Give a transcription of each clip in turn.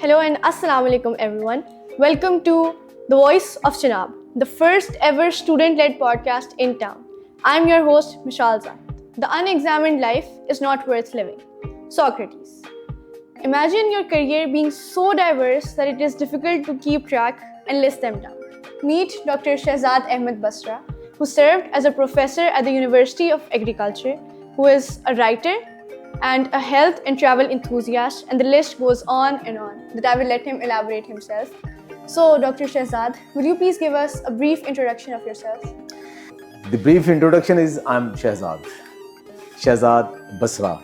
Hello and Assalamu alaikum everyone. Welcome to The Voice of Chenab, the first ever student-led podcast in town. I'm your host, Mishal Zahid. The unexamined life is not worth living. Socrates. Imagine your career being so diverse that it is difficult to keep track and list them down. Meet Dr. Shehzad Ahmed Basra, who served as a professor at the University of Agriculture, who is a writer and a health and travel enthusiast, and the list goes on and on, that I will let him elaborate himself. So, Dr. Shehzad, will you please give us a brief introduction of yourself? The brief introduction is I'm Shehzad Basra.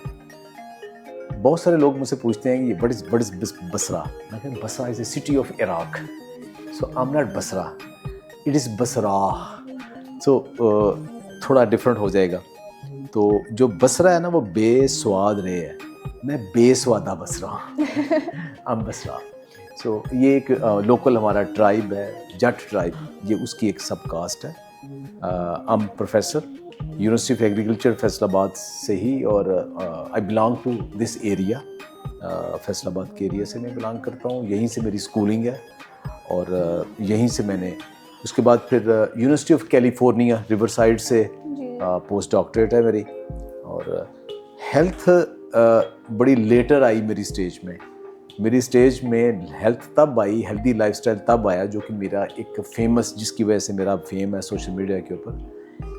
बहुत सारे लोग मुझसे पूछते हैं कि what is Basra? मैं कहता हूँ Basra is a city of Iraq. So I'm not Basra. It is Basra. So थोड़ा different हो जाएगा. तो जो बसरा है ना वो बेस्वाद रहे है, मैं बेस्वादा बसरा हम बसरा. सो ये एक लोकल हमारा ट्राइब है, जट ट्राइब, ये उसकी एक सब कास्ट है. I am professor university of agriculture Faisalabad से ही, और I belong to this area. Faisalabad के एरिया से मैं बिलोंग करता हूँ. यहीं से मेरी स्कूलिंग है और यहीं से मैंने उसके बाद फिर यूनिवर्सिटी ऑफ कैलिफोर्निया रिवरसाइड से पोस्ट डॉक्टरेट है मेरी. और हेल्थ बड़ी लेटर आई मेरी स्टेज में. मेरी स्टेज में हेल्थ तब आई, हेल्दी लाइफस्टाइल तब आया, जो कि मेरा एक फेमस, जिसकी वजह से मेरा फेम है सोशल मीडिया के ऊपर,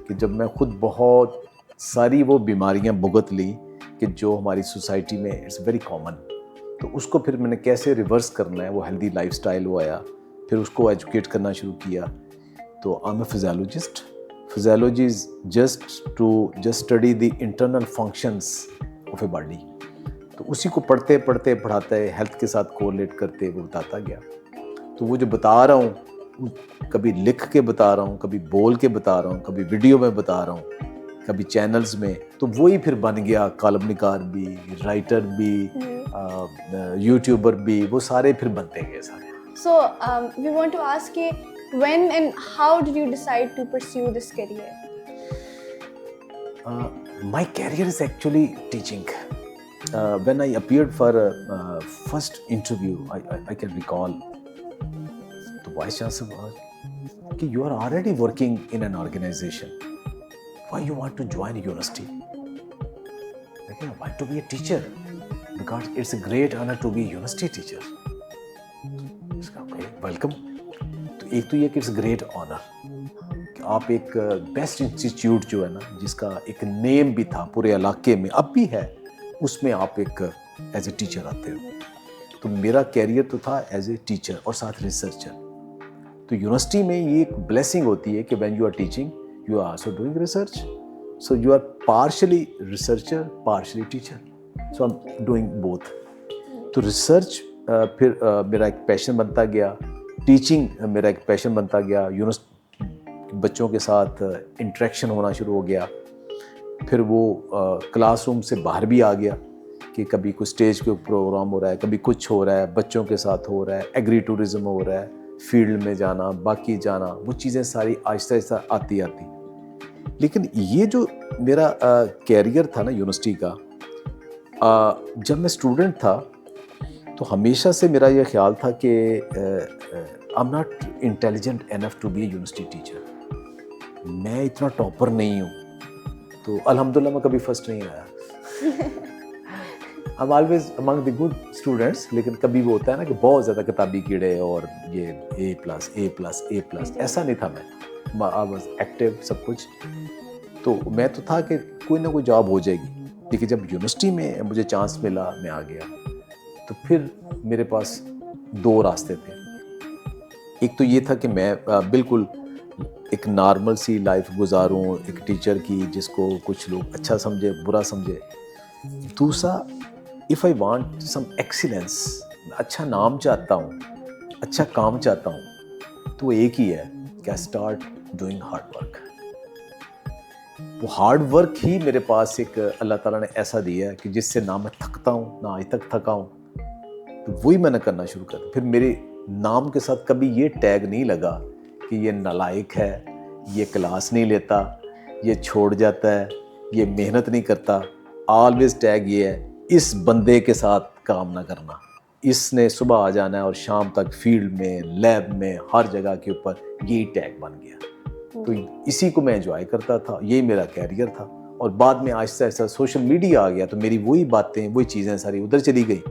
कि जब मैं खुद बहुत सारी वो बीमारियां भुगत ली कि जो हमारी सोसाइटी में इट्स वेरी कॉमन, तो उसको फिर मैंने कैसे रिवर्स करना है, वो हेल्दी लाइफस्टाइल वो आया. फिर उसको एजुकेट करना शुरू किया. तो I am a physiologist. Physiology is just to study the internal functions of a body. तो उसी को पढ़ते पढ़ाते हेल्थ के साथ कोरिलेट करते वो बताता गया. तो वो जो बता रहा हूँ, कभी लिख के बता रहा हूँ, कभी बोल के बता रहा हूँ, कभी वीडियो में बता रहा हूँ, कभी चैनल्स में, तो वही फिर बन गया. कॉलमनिकार भी, राइटर भी, यूट्यूबर भी, वो सारे फिर बनते गए सारे. So, we want to ask you, when and how did you decide to pursue this career? My career is actually teaching. When I appeared for first interview, I can recall the vice chancellor was, you are already working in an organization. Why you want to join a university? Like, I want to be a teacher because it's a great honor to be a university teacher. Okay, welcome. एक तो ये कि it's great honour कि आप एक best institute जो है ना, जिसका एक नेम भी था पूरे इलाके में, अब भी है, उसमें आप एक एज ए टीचर आते हो. तो मेरा कैरियर तो था एज ए टीचर और साथ रिसर्चर. तो यूनिवर्सिटी में ये एक ब्लेसिंग होती है कि when you are teaching you are also doing research. So you are partially researcher, partially teacher. So I am doing both. तो रिसर्च फिर मेरा एक पैशन बनता गया. टीचिंग मेरा एक पैशन बनता गया. बच्चों के साथ इंटरेक्शन होना शुरू हो गया. फिर वो क्लासरूम से बाहर भी आ गया कि कभी कुछ स्टेज पे प्रोग्राम हो रहा है, कभी कुछ हो रहा है, बच्चों के साथ हो रहा है, एग्री टूरिज्म हो रहा है, फील्ड में जाना, बाकी जाना, वो चीज़ें सारी आहिस्ता आहिस्ता आती. लेकिन ये जो मेरा कैरियर था ना यूनिवर्सिटी का, जब मैं स्टूडेंट था तो हमेशा से मेरा ये ख्याल था कि I am not intelligent enough to be a university teacher. मैं इतना टॉपर नहीं हूँ. तो अल्हम्दुलिल्लाह मैं कभी फर्स्ट नहीं आया. I am always among the good students. लेकिन कभी वो होता है ना कि बहुत ज़्यादा किताबी कीड़े और ये A+, ऐसा नहीं था. मैं आई वाज एक्टिव सब कुछ. तो मैं तो था कि कोई ना कोई जॉब हो जाएगी. लेकिन जब यूनिवर्सिटी में मुझे चांस मिला, मैं आ गया. तो फिर मेरे पास दो रास्ते थे. एक तो ये था कि मैं बिल्कुल एक नॉर्मल सी लाइफ गुजारूं एक टीचर की, जिसको कुछ लोग अच्छा समझे, बुरा समझे. दूसरा, if I want some excellence, अच्छा नाम चाहता हूँ, अच्छा काम चाहता हूँ, तो एक ही है कि I start doing hard work. वो हार्ड वर्क ही मेरे पास एक अल्लाह ताला ने ऐसा दिया है कि जिससे ना मैं थकता हूँ, ना आज तक थका हूँ. तो वही मैंने करना शुरू कर दिया. फिर मेरे नाम के साथ कभी ये टैग नहीं लगा कि ये नालायक है, ये क्लास नहीं लेता, ये छोड़ जाता है, ये मेहनत नहीं करता. ऑलवेज टैग ये है, इस बंदे के साथ काम ना करना. इसने सुबह आ जाना है और शाम तक फील्ड में, लैब में, हर जगह के ऊपर यही टैग बन गया। तो इसी को मैं एंजॉय करता था, यही मेरा कैरियर था। और बाद में आहिस्ता आहिस्ता सोशल मीडिया आ गया तो मेरी वही बातें, वही चीज़ें सारी उधर चली गई,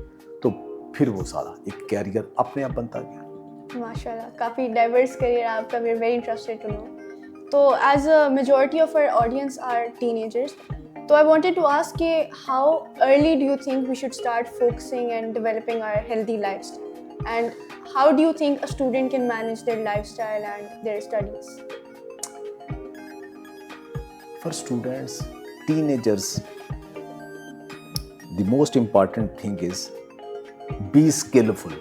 तो फिर वो सारा एक कैरियर अपने आप बनता गया। माशाल्लाह, काफ़ी डाइवर्स करियर आपका, we are very interested to know. तो as a majority of our audience are teenagers, तो आई वांटेड टू आस्क कि how early do you think we should start focusing and developing our healthy lifestyle, and how do you think a student can manage their lifestyle and their studies? For students, teenagers, the most important thing is be skillful.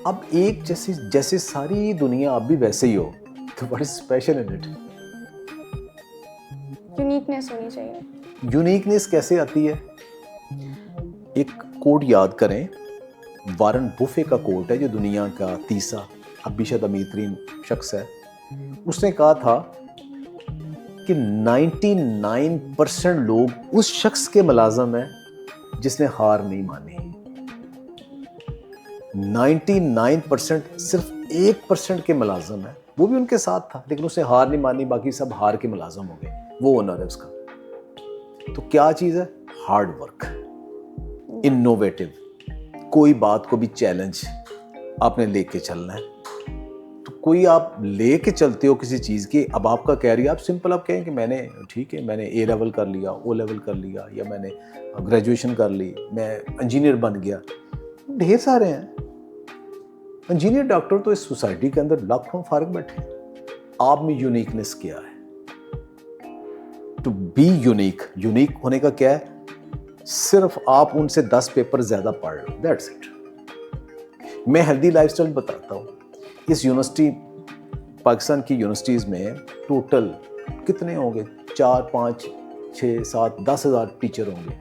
अब एक जैसे सारी दुनिया अब भी वैसे ही हो, तो what is special in it? Uniqueness होनी चाहिए। यूनिकनेस कैसे आती है? एक कोट याद करें, वारन बुफे का कोट है जो दुनिया का तीसरा, अब भी शायद अमीर तरीन शख्स है। उसने कहा था कि 99% लोग उस शख्स के मुलाज़िम हैं जिसने हार नहीं मानी। 99% सिर्फ 1% के मुलाज़िम है, वो भी उनके साथ था लेकिन उसने हार नहीं मानी, बाकी सब हार के मुलाज़िम हो गए। वो ओनर है उसका। तो क्या चीज़ है? हार्ड वर्क, इनोवेटिव, कोई बात को भी चैलेंज आपने लेके चलना है। तो कोई आप लेके चलते हो किसी चीज़ की, अब आपका कैरियर, आप सिंपल आप कहें कि मैंने, ठीक है, मैंने ए लेवल कर लिया, ओ लेवल कर लिया, या मैंने ग्रेजुएशन कर ली, मैं इंजीनियर बन गया। ढेर सारे हैं इंजीनियर, डॉक्टर तो इस सोसाइटी के अंदर लाखों फारग बैठे हैं। आप में यूनिकनेस क्या है? टू बी यूनिक, यूनिक होने का क्या है? सिर्फ आप उनसे 10 पेपर ज्यादा पढ़ लो, दैट्स इट। मैं हेल्दी लाइफस्टाइल बताता हूँ। इस यूनिवर्सिटी, पाकिस्तान की यूनिवर्सिटीज़ में टोटल कितने होंगे? 4, 5, 6, 7, 10,000 टीचर होंगे।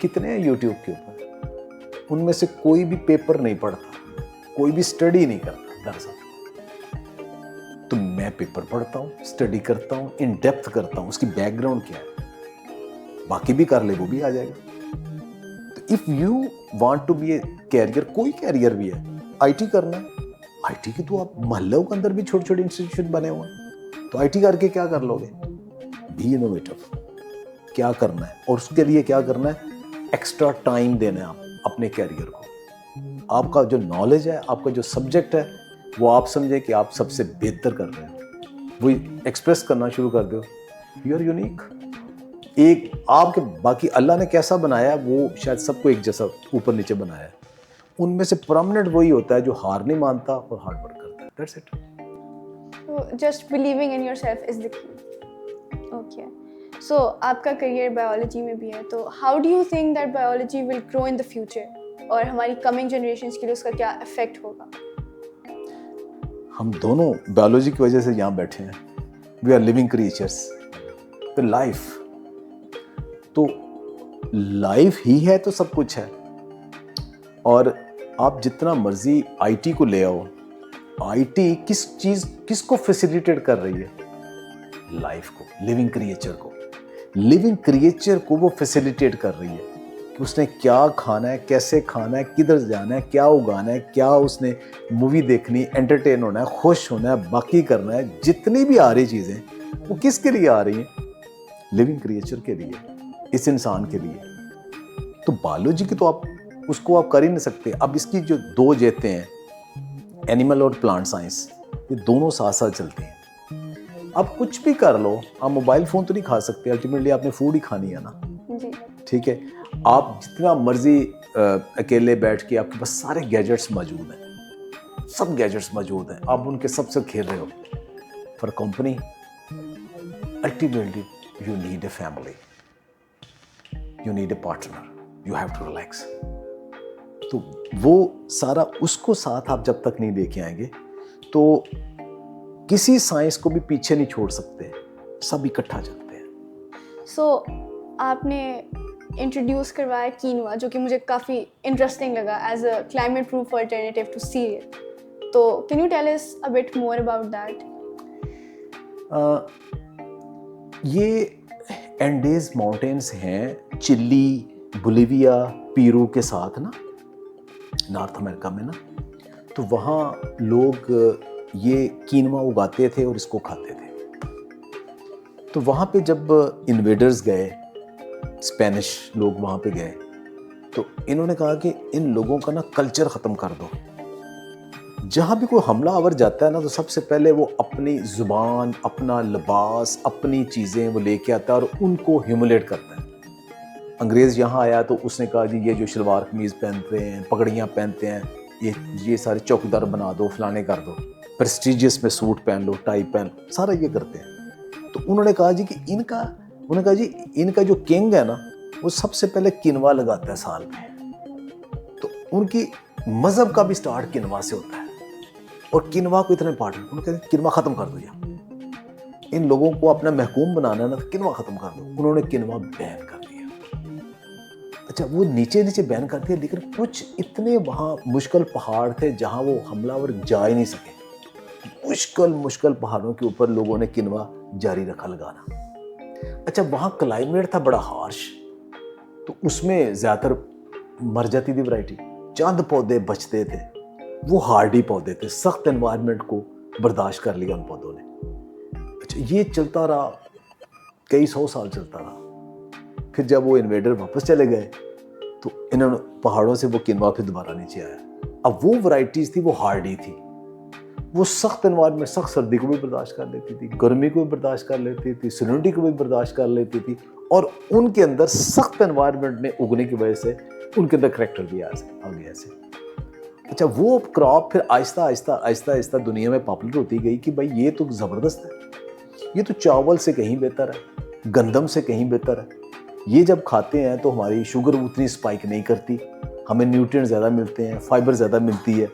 कितने हैं यूट्यूब के ऊपर? उनमें से कोई भी पेपर नहीं पढ़ता, कोई भी स्टडी नहीं करता दरअसल। तो मैं पेपर पढ़ता हूँ, स्टडी करता हूँ, इन डेप्थ करता हूँ, उसकी बैकग्राउंड क्या है, बाकी भी कर ले, वो भी आ जाएगा। तो if you want to be a career, कोई कैरियर भी है, आईटी करना है, आईटी की तो आप मोहल्लों के अंदर भी छोटे छोटे इंस्टीट्यूशन बने हुए हैं, तो आईटी करके क्या कर लोगे? B innovative. क्या करना है और उसके लिए क्या करना है? एक्स्ट्रा टाइम देना है आप अपने कैरियर को। आपका जो नॉलेज है, आपका जो सब्जेक्ट है, वो आप समझे कि आप सबसे बेहतर कर रहे हो, वो एक्सप्रेस करना शुरू कर दो। You are unique. एक आपके, बाकी अल्लाह ने कैसा बनाया, वो शायद सबको एक जैसा ऊपर नीचे बनाया है। उनमें से परमानेंट वही होता है जो हार नहीं मानता और हार्ड वर्क करता है। That's it. So just believing in yourself is the key. Okay. So आपका करियर बायोलॉजी में भी है, तो how do you think that biology will grow in the future? और हमारी कमिंग जनरेशंस के लिए उसका क्या इफेक्ट होगा? हम दोनों बायोलॉजी की वजह से यहाँ बैठे हैं। We are living creatures. तो लाइफ ही है तो सब कुछ है। और आप जितना मर्जी आईटी को ले आओ, आईटी किसको फैसिलिटेट कर रही है? लाइफ को, लिविंग क्रिएचर को वो फैसिलिटेट कर रही है कि उसने क्या खाना है, कैसे खाना है, किधर जाना है, क्या उगाना है, क्या उसने मूवी देखनी, एंटरटेन होना है, खुश होना है, बाकी करना है। जितनी भी आ रही चीज़ें वो किसके लिए आ रही हैं? लिविंग क्रिएचर के लिए, इस इंसान के लिए। तो बायोलॉजी की तो उसको आप कर ही नहीं सकते। अब इसकी जो दो जेते हैं, एनिमल और प्लांट साइंस, ये दोनों साथ साथ चलते हैं। आप कुछ भी कर लो, आप मोबाइल फ़ोन तो नहीं खा सकते, अल्टीमेटली आपने फूड ही खानी है ना जी। ठीक है। आप जितना मर्जी अकेले बैठ के, आपके पास सारे गैजेट्स मौजूद हैं, सब गैजेट्स मौजूद हैं, आप उनके सबसे खेल रहे हो। For company ultimately you need a family, you need a partner, you have to relax. तो वो सारा, उसको साथ आप जब तक नहीं लेके आएंगे तो किसी साइंस को भी पीछे नहीं छोड़ सकते, सब इकट्ठा चलते हैं। सो आपने इंट्रोड्यूस करवाया कीनवा, जो कि मुझे काफ़ी इंटरेस्टिंग लगा as a climate proof alternative to cereal. तो can you tell us a bit more about that? ये एंडेज माउंटेन्स हैं, चिली, बोलिविया, पीरू के साथ ना, नॉर्थ अमेरिका में ना, तो वहाँ लोग ये कीनवा उगाते थे और इसको खाते थे। तो वहाँ पे जब इन्वेडर्स गए, स्पेनिश लोग वहाँ पे गए, तो इन्होंने कहा कि इन लोगों का ना कल्चर ख़त्म कर दो। जहाँ भी कोई हमलावर जाता है ना, तो सबसे पहले वो अपनी ज़ुबान, अपना लिबास, अपनी चीज़ें वो लेके आता है और उनको ह्यूमिलेट करता है। अंग्रेज़ यहाँ आया तो उसने कहा जी ये जो शलवार कमीज़ पहनते हैं, पगड़ियाँ पहनते हैं, ये सारे चौकीदार बना दो, फलाने कर दो, प्रेस्टिजियस में सूट पहन लो, टाई पहन लो, सारा ये करते हैं। तो उन्होंने कहा जी कि इनका जो किंग है ना, वो सबसे पहले किनवा लगाता है साल में। तो उनकी मज़हब का भी स्टार्ट किनवा से होता है और किनवा को इतना इंपॉर्टेंट, उन्होंने कहा किनवा ख़त्म कर दो, या इन लोगों को अपना महकूम बनाना है ना, तो किनवा ख़त्म कर दो। उन्होंने किनवा बैन कर दिया। अच्छा, वो नीचे नीचे बैन कर दिया, लेकिन कुछ इतने वहाँ मुश्किल पहाड़ थे जहाँ वो हमलावर जा ही नहीं सके। मुश्किल पहाड़ों के ऊपर लोगों ने किनवा जारी रखा लगाना। अच्छा, वहाँ क्लाइमेट था बड़ा हार्श, तो उसमें ज़्यादातर मर जाती थी वैरायटी, चंद पौधे बचते थे, वो हार्डी पौधे थे, सख्त एनवायरनमेंट को बर्दाश्त कर लिया उन पौधों ने। अच्छा, ये चलता रहा, कई 100 साल चलता रहा। फिर जब वो इन्वेडर वापस चले गए तो इन्होंने पहाड़ों से वो किनवा फिर दोबारा नीचे आया। अब वो वैरायटीज़ थी, वो हार्डी थी, वो सख्त एनवायरनमेंट, सख्त सर्दी को भी बर्दाश्त कर लेती थी, गर्मी को भी बर्दाश्त कर लेती थी, सैलिनिटी को भी बर्दाश्त कर लेती थी, और उनके अंदर सख्त एनवायरनमेंट में उगने की वजह से उनके अंदर करैक्टर भी आ गया ऐसे। अच्छा, वो क्रॉप फिर आहिस्ता आहिस्ता दुनिया में पॉपुलर होती गई कि भाई ये तो ज़बरदस्त है, ये तो चावल से कहीं बेहतर है, गंदम से कहीं बेहतर है। ये जब खाते हैं तो हमारी शुगर उतनी स्पाइक नहीं करती, हमें न्यूट्रिएंट ज़्यादा मिलते हैं, फाइबर ज़्यादा मिलती है,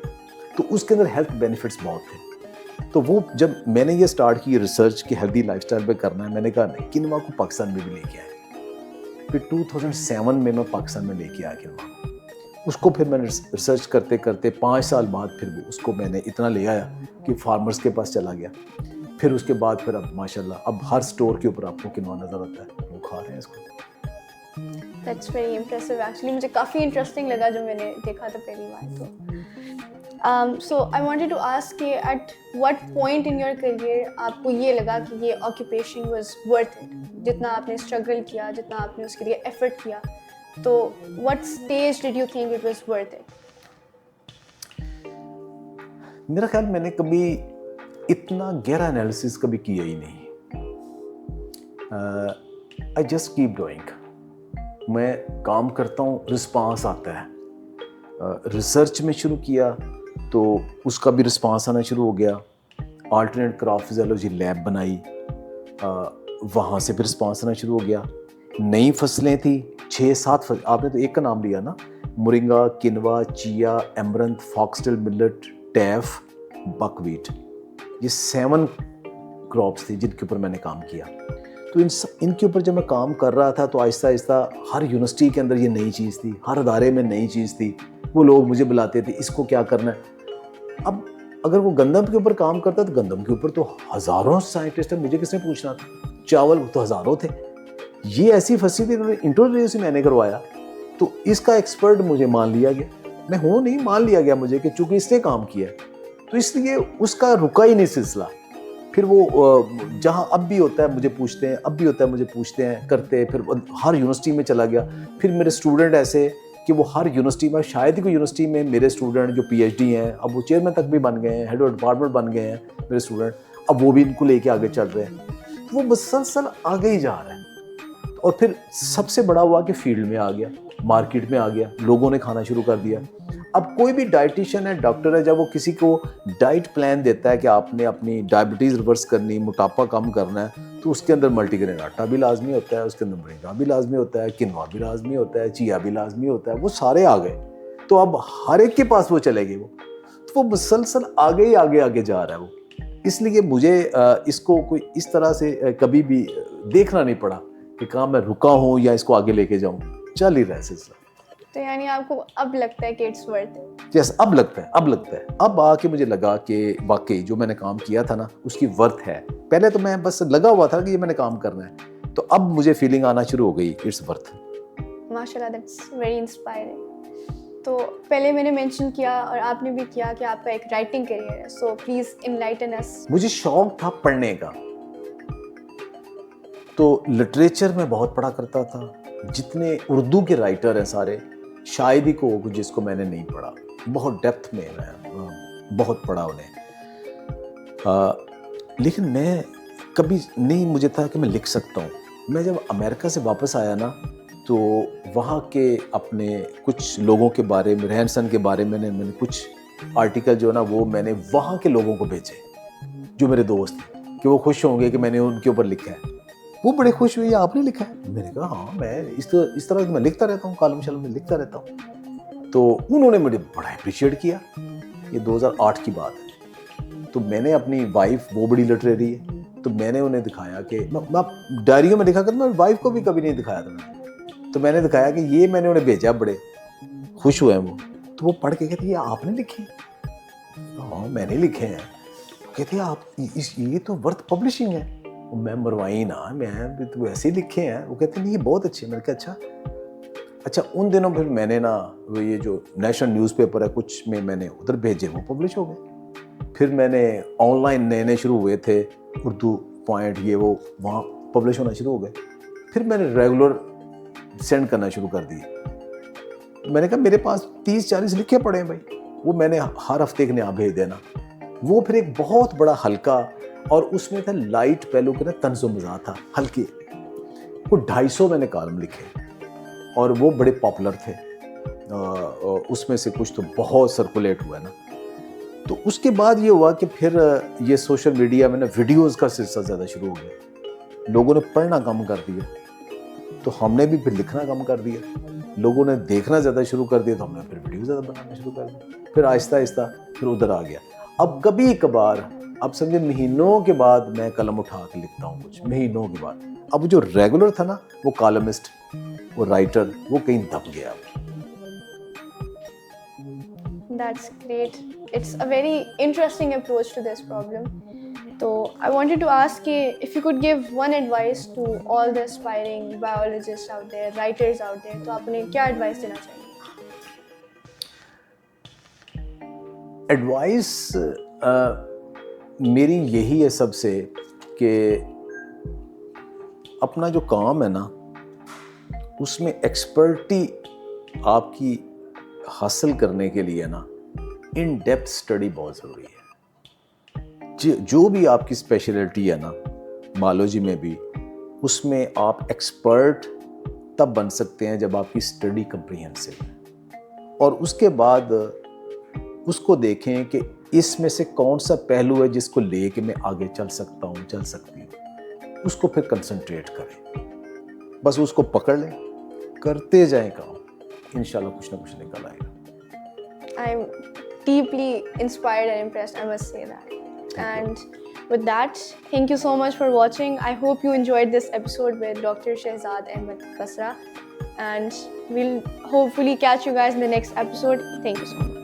तो उसके अंदर हेल्थ बेनिफिट्स बहुत थे। तो वो जब मैंने ये स्टार्ट की रिसर्च कि हेल्दी लाइफस्टाइल पे करना है, मैंने कहा नहीं, किनवा को पाकिस्तान में भी लेके आए। फिर 2007 में मैं पाकिस्तान में लेके आया किनवा को। उसको फिर मैंने रिसर्च करते करते 5 साल बाद फिर उसको मैंने इतना ले आया कि फार्मर्स के पास चला गया। फिर उसके बाद फिर अब माशाल्लाह अब हर स्टोर के ऊपर आपको किनवा नज़र आता है, वो खा रहे हैं इसको। That's very impressive actually. मुझे काफ़ी इंटरेस्टिंग लगा जब मैंने देखा था पहली बार तो। So I wanted to ask कि at what point in your career आपको ये लगा कि ये occupation was worth it? जितना आपने struggle किया, जितना आपने उसके लिए effort किया, तो what stage did you think it was worth it? मेरा ख्याल मैंने कभी इतना गहरा एनालिसिस कभी किया ही नहीं। I just keep doing. मैं काम करता हूँ, रिस्पांस आता है। रिसर्च में शुरू किया तो उसका भी रिस्पांस आना शुरू हो गया। अल्टरनेट क्रॉप फिजियोलॉजी लैब बनाई, वहाँ से भी रिस्पांस आना शुरू हो गया। नई फसलें थी, 6-7 फसलें, आपने तो एक का नाम लिया ना, moringa, quinoa, chia, amaranth, foxtail millet, teff, buckwheat, ये 7 क्रॉप्स थी जिनके ऊपर मैंने काम किया। तो इनके ऊपर जब मैं काम कर रहा था तो आहिस्ता आहिस्ता हर यूनिवर्सिटी के अंदर ये नई चीज़ थी, हर अदारे में नई चीज़ थी, वो लोग मुझे बुलाते थे, इसको क्या करना है। अब अगर वो गंदम के ऊपर काम करता तो गंदम के ऊपर तो हज़ारों साइंटिस्ट हैं, मुझे किसने पूछना था। चावल तो हज़ारों थे, ये ऐसी फंसी थी, इन्होंने इंटरव्यू से मैंने करवाया तो इसका एक्सपर्ट मुझे मान लिया गया। मैं हूँ नहीं, मान लिया गया मुझे कि चूँकि इसने काम किया तो इसलिए उसका रुका ही नहीं सिलसिला। फिर वो जहाँ अब भी होता है मुझे पूछते हैं, अब भी होता है मुझे पूछते हैं, करते, फिर हर यूनिवर्सिटी में चला गया। फिर मेरे स्टूडेंट ऐसे कि वो हर यूनिवर्सिटी में, शायद ही कोई यूनिवर्सिटी में मेरे स्टूडेंट जो PhD हैं, अब वो चेयरमैन तक भी बन गए हैं, हेड ऑफ डिपार्टमेंट बन गए हैं मेरे स्टूडेंट, अब वो भी इनको लेके आगे चल रहे हैं। वो मुसलसल आगे ही जा रहा है। और फिर सबसे बड़ा हुआ कि फील्ड में आ गया, मार्केट में आ गया, लोगों ने खाना शुरू कर दिया। अब कोई भी डाइटिशियन है, डॉक्टर है, जब वो किसी को डाइट प्लान देता है कि आपने अपनी डायबिटीज़ रिवर्स करनी, मोटापा कम करना है, तो उसके अंदर मल्टीग्रेन आटा भी लाजमी होता है, उसके अंदर मोरिंगा भी लाजमी होता है, किनवा भी लाजमी होता है, चिया भी लाजमी होता है। वो सारे आ गए तो अब हर एक के पास वो चले गए, तो वो मुसलसल आगे ही आगे जा रहा है वो। इसलिए मुझे इसको कोई इस तरह से कभी भी देखना नहीं पड़ा कि कहाँ मैं रुका हूँ या इसको आगे लेके जाऊँ, चल ही रहा है सिलसिला। तो यानी आपको अब लगता है कि इट्स वर्थ इट? यस, अब लगता है। अब आके मुझे लगा कि वाकई जो मैंने काम किया था ना उसकी वर्थ है। पहले तो मैं बस लगा हुआ था कि ये मैंने काम करना है, तो अब मुझे फीलिंग आना शुरू हो गई, इट्स वर्थ। माशाल्लाह, दैट्स वेरी इंस्पायरिंग। तो पहले मैंने मेंशन किया और आपने भी किया कि आपका एक राइटिंग करियर है, सो प्लीज़ इनलाइटन अस। मुझे शौक था पढ़ने का, तो लिटरेचर में बहुत पढ़ा करता था। जितने उर्दू के राइटर हैं सारे, शायद ही को जिसको मैंने नहीं पढ़ा। बहुत डेप्थ में मैं बहुत पढ़ा उन्हें। लेकिन मैं कभी नहीं, मुझे था कि मैं लिख सकता हूँ। मैं जब अमेरिका से वापस आया ना, तो वहाँ के अपने कुछ लोगों के बारे में, रहन सहन के बारे में मैंने कुछ आर्टिकल जो है ना, वो मैंने वहाँ के लोगों को भेजे जो मेरे दोस्त हैं, कि वो खुश होंगे कि मैंने उनके ऊपर लिखा है। वो बड़े खुश हुए, आपने लिखा है? मैंने कहा हाँ, मैं इस तरह मैं लिखता रहता हूँ, कॉलम शलम में लिखता रहता हूँ। तो उन्होंने मुझे बड़ा अप्रिशिएट किया। ये 2008 की बात है। तो मैंने अपनी वाइफ, वो बड़ी लिटरेरी है, तो मैंने उन्हें दिखाया कि मैं डायरियों में लिखा करता, मैं वाइफ को भी कभी नहीं दिखाया था मैंने। तो मैंने दिखाया कि ये मैंने उन्हें भेजा, बड़े खुश हुए वो। तो वो पढ़ के कहते ये आपने लिखे? हाँ मैंने लिखे हैं। कहते आप ये तो वर्थ पब्लिशिंग है। मैं मरवाई ना, मैं तो ऐसे ही लिखे हैं। वो कहते नहीं ये बहुत अच्छे। मैंने कहा अच्छा। उन दिनों फिर मैंने ना वो ये जो नेशनल न्यूज़पेपर है कुछ में मैंने उधर भेजे, वो पब्लिश हो गए। फिर मैंने ऑनलाइन नए शुरू हुए थे, उर्दू पॉइंट ये वो, वहाँ पब्लिश होना शुरू हो गए। फिर मैंने रेगुलर सेंड करना शुरू कर दिए। मैंने कहा मेरे पास 30-40 लिखे पड़े हैं भाई, वो मैंने हर हफ्ते एक नया भेज देना। वो फिर एक बहुत बड़ा हल्का, और उसमें था लाइट पहलू के ना, तंज़ो मज़ाक था हल्के। वो 250 मैंने कॉलम लिखे और वो बड़े पॉपुलर थे। उसमें से कुछ तो बहुत सर्कुलेट हुआ ना। तो उसके बाद ये हुआ कि फिर ये सोशल मीडिया में ना वीडियोस का सिलसिला ज़्यादा शुरू हो गया। लोगों ने पढ़ना कम कर दिया, तो हमने भी फिर लिखना कम कर दिया। लोगों ने देखना ज़्यादा शुरू कर दिया, तो हमने फिर वीडियो ज़्यादा बनाना शुरू कर दिया। फिर आहिस्ता आहिस्ता फिर उधर आ गया। अब कभी कभार, अब समझे महीनों के बाद मैं कलम उठा के लिखता हूँ, कुछ महीनों के बाद। अब जो रेगुलर था ना, वो कॉलमिस्ट, वो राइटर, वो कहीं दब गया। That's great. It's a very interesting approach to this problem. So I wanted to ask you if you could give one advice to all the aspiring biologists out there, writers out there, तो आपने क्या advice देना चाहिए? Advice मेरी यही है सबसे, कि अपना जो काम है ना, उसमें एक्सपर्टी आपकी हासिल करने के लिए ना, इन डेप्थ स्टडी बहुत ज़रूरी है। जो भी आपकी स्पेशलिटी है ना, बायोलॉजी में भी, उसमें आप एक्सपर्ट तब बन सकते हैं जब आपकी स्टडी कम्प्रीहेंसिव है। और उसके बाद उसको देखें कि इसमें से कौन सा पहलू है जिसको लेके मैं आगे चल सकता हूँ, चल सकती हूँ। उसको फिर कंसंट्रेट करें, बस उसको पकड़ लें, करते जाएं काम, इंशाल्लाह कुछ ना कुछ निकल आएगा। I'm deeply inspired and impressed, I must say that. And with that, thank you so much for watching. I hope you enjoyed this episode with Dr. Shehzad Ahmed Basra. And we'll hopefully catch you guys in the next episode. Thank you so much.